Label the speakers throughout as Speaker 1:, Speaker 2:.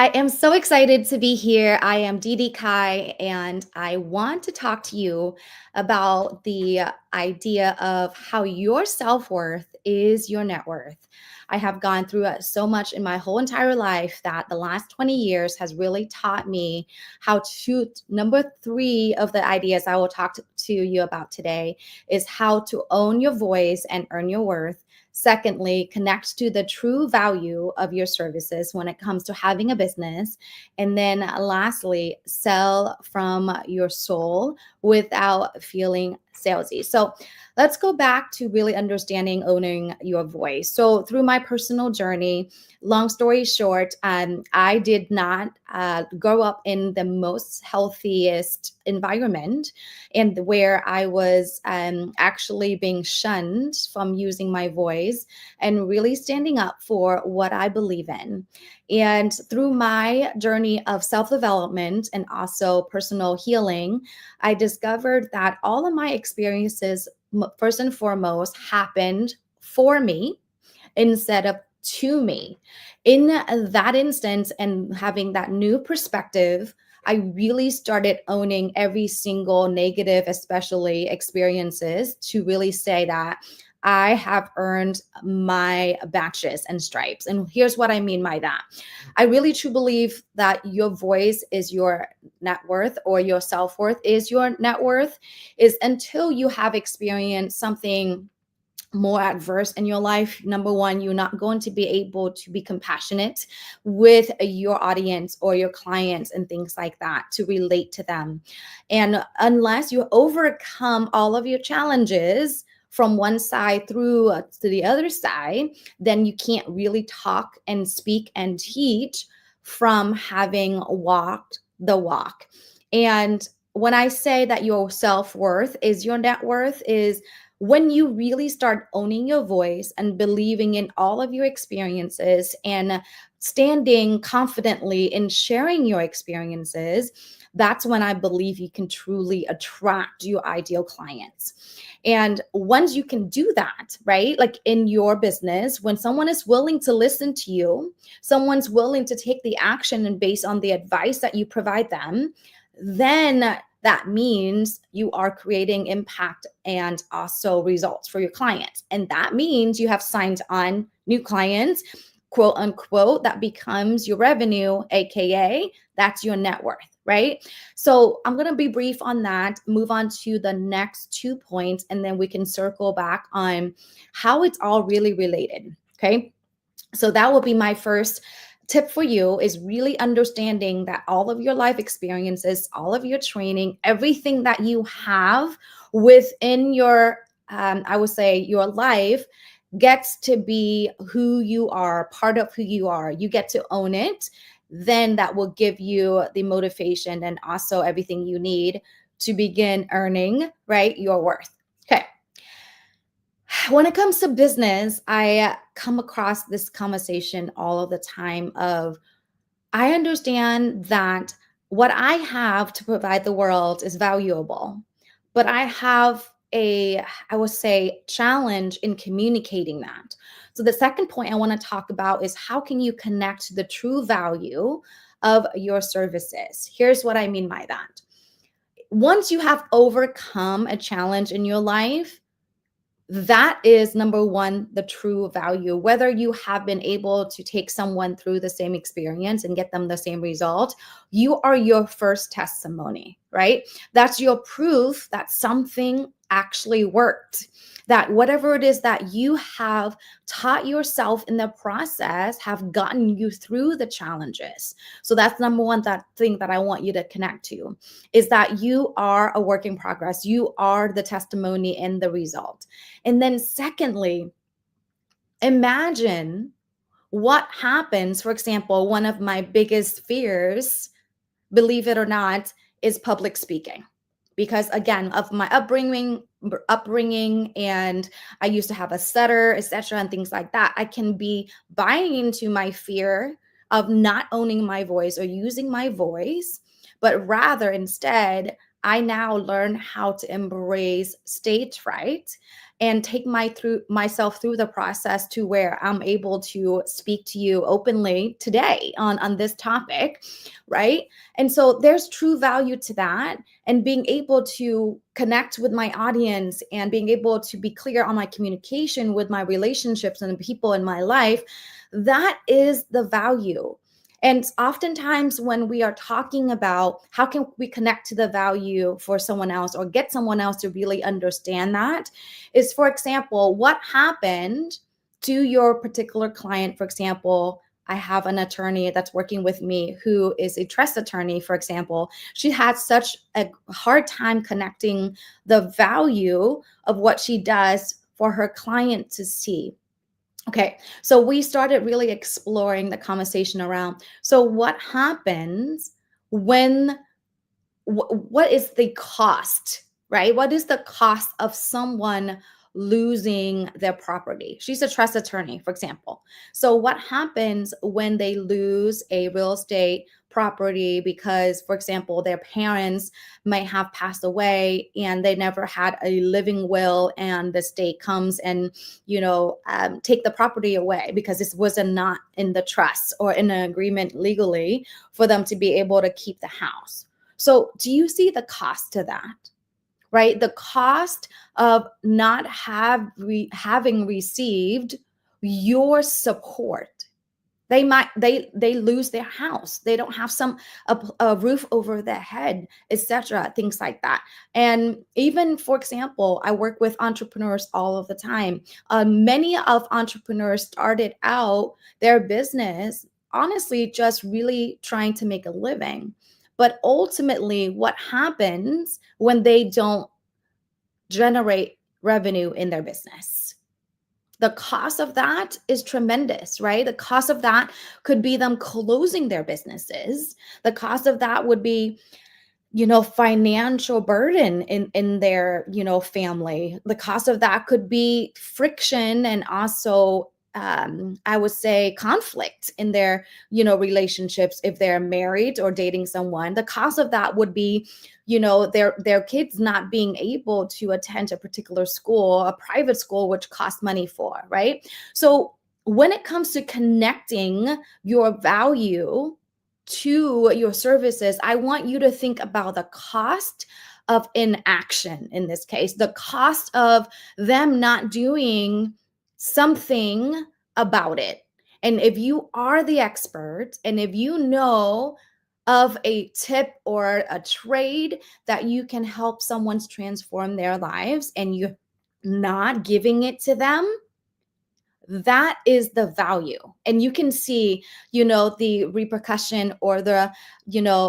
Speaker 1: I am so excited to be here. I am DeDee Cai, and I want to talk to you about the idea of how your self worth is your net worth. I have gone through so much in my whole entire life that the last 20 years has really taught me how to. Number three of the ideas I will talk to you about today is how to own your voice and earn your worth. Secondly, connect to the true value of your services when it comes to having a business. And then lastly, sell from your soul without feeling salesy. So let's go back to really understanding owning your voice. So through my personal journey, long story short, I did not grow up in the most healthiest environment and where I was actually being shunned from using my voice and really standing up for what I believe in. And through my journey of self development and also personal healing, I discovered that all of my experiences, first and foremost, happened for me instead of to me. In that instance, and having that new perspective, I really started owning every single negative, especially experiences, to really say that I have earned my batches and stripes. And here's what I mean by that. I really truly believe that your voice is your net worth, or your self worth is your net worth, is until you have experienced something more adverse in your life. Number one, you're not going to be able to be compassionate with your audience or your clients and things like that, to relate to them. And unless you overcome all of your challenges from one side through to the other side, then you can't really talk and speak and teach from having walked the walk. And when I say that your self-worth is your net worth, is when you really start owning your voice and believing in all of your experiences and standing confidently in sharing your experiences, that's when I believe you can truly attract your ideal clients. And once you can do that, right? Like in your business, when someone is willing to listen to you, someone's willing to take the action and based on the advice that you provide them, then that means you are creating impact and also results for your clients. And that means you have signed on new clients, quote unquote, that becomes your revenue, AKA that's your net worth, right? So I'm going to be brief on that, move on to the next 2 points, and then we can circle back on how it's all really related. Okay. So that will be my first tip for you, is really understanding that all of your life experiences, all of your training, everything that you have within your, I would say, your life gets to be who you are, part of who you are. You get to own it. Then that will give you the motivation and also everything you need to begin earning, right, your worth. Okay. When it comes to business, I come across this conversation all of the time of, I understand that what I have to provide the world is valuable, but I have a, I would say, challenge in communicating that. So the second point I want to talk about is how can you connect to the true value of your services? Here's what I mean by that. Once you have overcome a challenge in your life, that is number one, the true value. Whether you have been able to take someone through the same experience and get them the same result, you are your first testimony, right? That's your proof that something actually worked. That whatever it is that you have taught yourself in the process have gotten you through the challenges. So that's number one, that thing that I want you to connect to, is that you are a work in progress. You are the testimony and the result. And then secondly, imagine what happens. For example, one of my biggest fears, believe it or not, is public speaking. Because again, of my upbringing, and I used to have a stutter, etc., and things like that, I can be buying into my fear of not owning my voice or using my voice, but rather instead I now learn how to embrace stage fright and take myself through the process to where I'm able to speak to you openly today on this topic, right? And so there's true value to that, and being able to connect with my audience and being able to be clear on my communication with my relationships and the people in my life, that is the value. And oftentimes, when we are talking about how can we connect to the value for someone else or get someone else to really understand that, is, for example, what happened to your particular client. For example, I have an attorney that's working with me who is a trust attorney, for example. She had such a hard time connecting the value of what she does for her client to see. Okay, so we started really exploring the conversation around, so what happens when what is the cost, right? What is the cost of someone losing their property? She's a trust attorney, for example. So what happens when they lose a real estate property because, for example, their parents might have passed away and they never had a living will, and the state comes and take the property away because this was not in the trust or in an agreement legally for them to be able to keep the house. So, do you see the cost to that, right? The cost of not having received your support. They lose their house. They don't have a roof over their head, etc. Things like that. And even, for example, I work with entrepreneurs all of the time. Many of entrepreneurs started out their business honestly just really trying to make a living. But ultimately, what happens when they don't generate revenue in their business? The cost of that is tremendous, right? The cost of that could be them closing their businesses. The cost of that would be, financial burden in their, family. The cost of that could be friction and also I would say conflict in their, relationships if they're married or dating someone. The cost of that would be, their kids not being able to attend a particular school, a private school, which costs money for, right? So when it comes to connecting your value to your services, I want you to think about the cost of inaction in this case, the cost of them not doing something about it. And if you are the expert and if you know of a tip or a trade that you can help someone transform their lives and you're not giving it to them, that is the value. And you can see, the repercussion or the,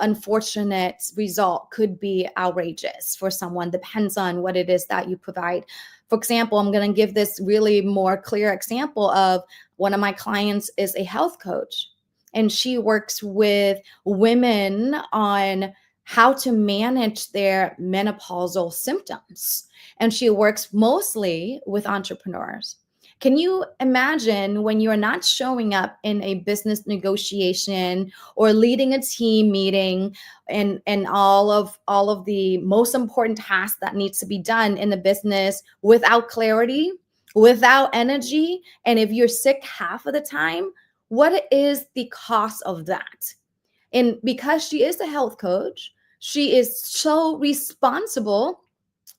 Speaker 1: unfortunate result could be outrageous for someone. Depends on what it is that you provide. For example, I'm going to give this really more clear example of one of my clients is a health coach, and she works with women on how to manage their menopausal symptoms. And she works mostly with entrepreneurs. Can you imagine when you're not showing up in a business negotiation or leading a team meeting and all of the most important tasks that needs to be done in the business without clarity, without energy, and if you're sick half of the time, what is the cost of that? And because she is a health coach, she is so responsible,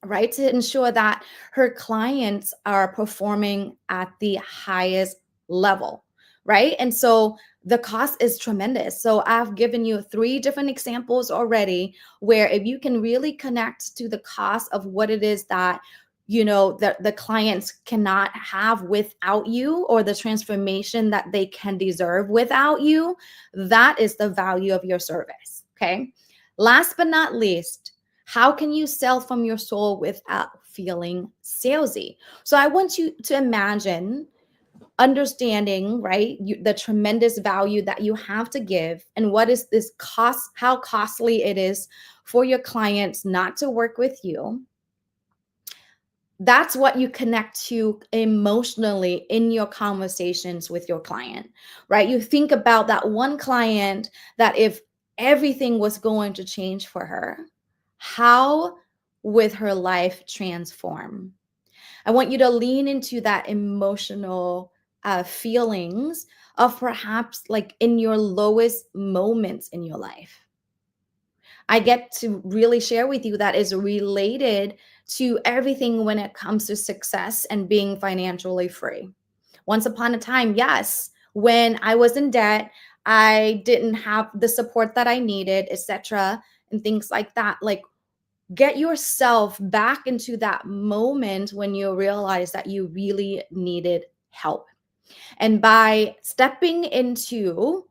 Speaker 1: right, to ensure that her clients are performing at the highest level, right? And so the cost is tremendous. So I've given you 3 different examples already where if you can really connect to the cost of what it is that the clients cannot have without you, or the transformation that they can deserve without you, that is the value of your service. Okay, last but not least, how can you sell from your soul without feeling salesy? So I want you to imagine understanding, right, the tremendous value that you have to give, and what is this cost, how costly it is for your clients not to work with you. That's what you connect to emotionally in your conversations with your client, right? You think about that one client that if everything was going to change for her, How would her life transform? I want you to lean into that emotional feelings of perhaps like in your lowest moments in your life. I get to really share with you that is related to everything when it comes to success and being financially free. Once upon a time, yes, when I was in debt, I didn't have the support that I needed, etc., and things like that. Like, get yourself back into that moment when you realize that you really needed help. And by stepping into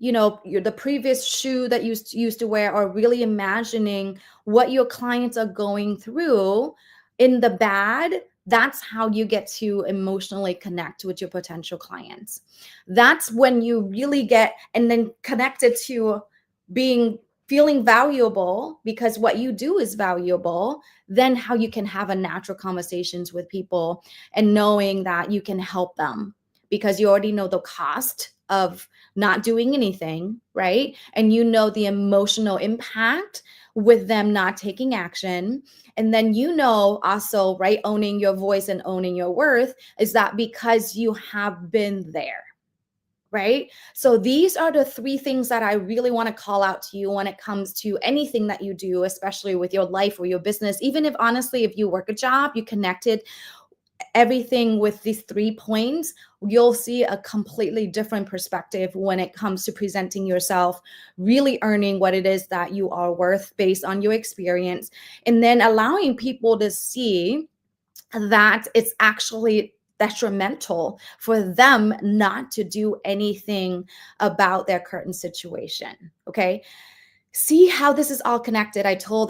Speaker 1: the previous shoe that you used to wear, or really imagining what your clients are going through in the bad, that's how you get to emotionally connect with your potential clients. That's when you really get and then connected to being feeling valuable, because what you do is valuable. Then how you can have a natural conversations with people and knowing that you can help them, because you already know the cost of not doing anything, right? And you know the emotional impact with them not taking action. And then also, right, owning your voice and owning your worth is that because you have been there, right? So these are the three things that I really want to call out to you when it comes to anything that you do, especially with your life or your business. Even if honestly, if you work a job, you connected everything with these 3 points, you'll see a completely different perspective when it comes to presenting yourself, really earning what it is that you are worth based on your experience, and then allowing people to see that it's actually detrimental for them not to do anything about their current situation. Okay, see how this is all connected. I told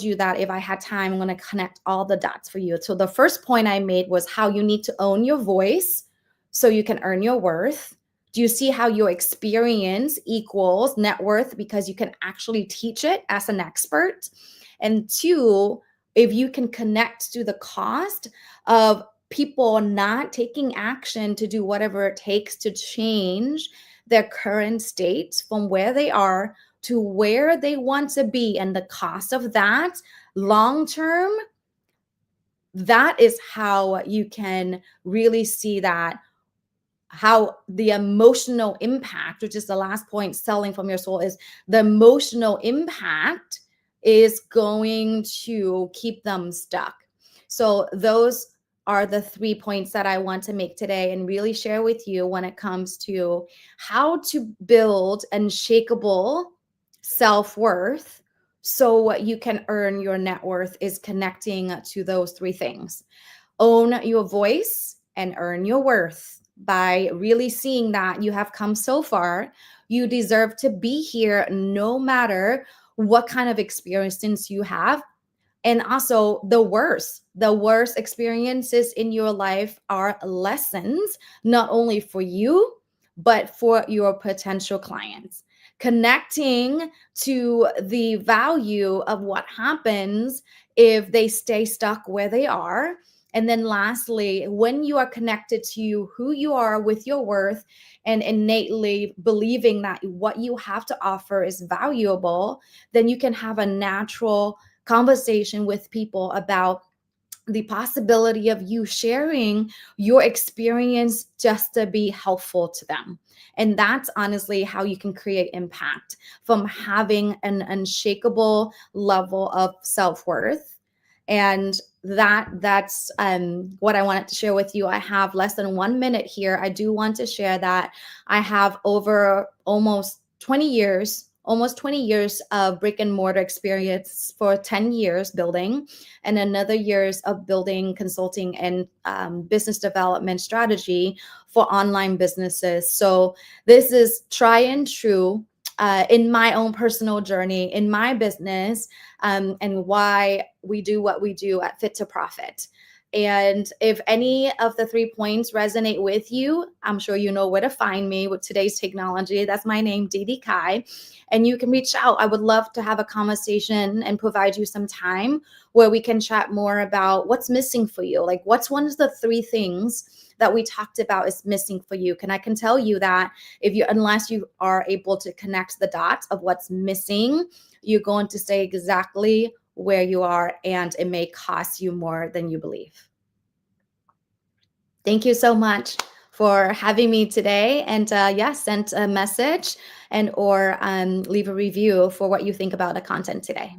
Speaker 1: you that if I had time, I'm going to connect all the dots for you. So the first point I made was how you need to own your voice so you can earn your worth. Do you see how your experience equals net worth, because you can actually teach it as an expert? And two, if you can connect to the cost of people not taking action to do whatever it takes to change their current state from where they are to where they want to be, and the cost of that long term, that is how you can really see that, how the emotional impact, which is the last point, selling from your soul, is the emotional impact is going to keep them stuck. So those are the 3 points that I want to make today and really share with you when it comes to how to build unshakable self-worth so you can earn your net worth, is connecting to those 3 things. Own your voice and earn your worth by really seeing that you have come so far. You deserve to be here no matter what kind of experiences you have. And also, the worst experiences in your life are lessons, not only for you, but for your potential clients. Connecting to the value of what happens if they stay stuck where they are. And then lastly, when you are connected to who you are with your worth and innately believing that what you have to offer is valuable, then you can have a natural conversation with people about the possibility of you sharing your experience just to be helpful to them. And that's honestly how you can create impact from having an unshakable level of self-worth. And that's what I wanted to share with you. I have less than 1 minute here. I do want to share that I have over almost 20 years of brick and mortar experience, for 10 years building, and another years of building consulting and business development strategy for online businesses. So this is try and true in my own personal journey, in my business, and why we do what we do at Fit to Profit. And if any of the 3 points resonate with you, I'm sure you know where to find me with today's technology. That's my name, DeDee Cai. And you can reach out. I would love to have a conversation and provide you some time where we can chat more about what's missing for you. Like, what's one of the 3 things that we talked about is missing for you? I can tell you that if you, unless you are able to connect the dots of what's missing, you're going to stay exactly where you are, and it may cost you more than you believe. Thank you so much for having me today. And send a message and or leave a review for what you think about the content today.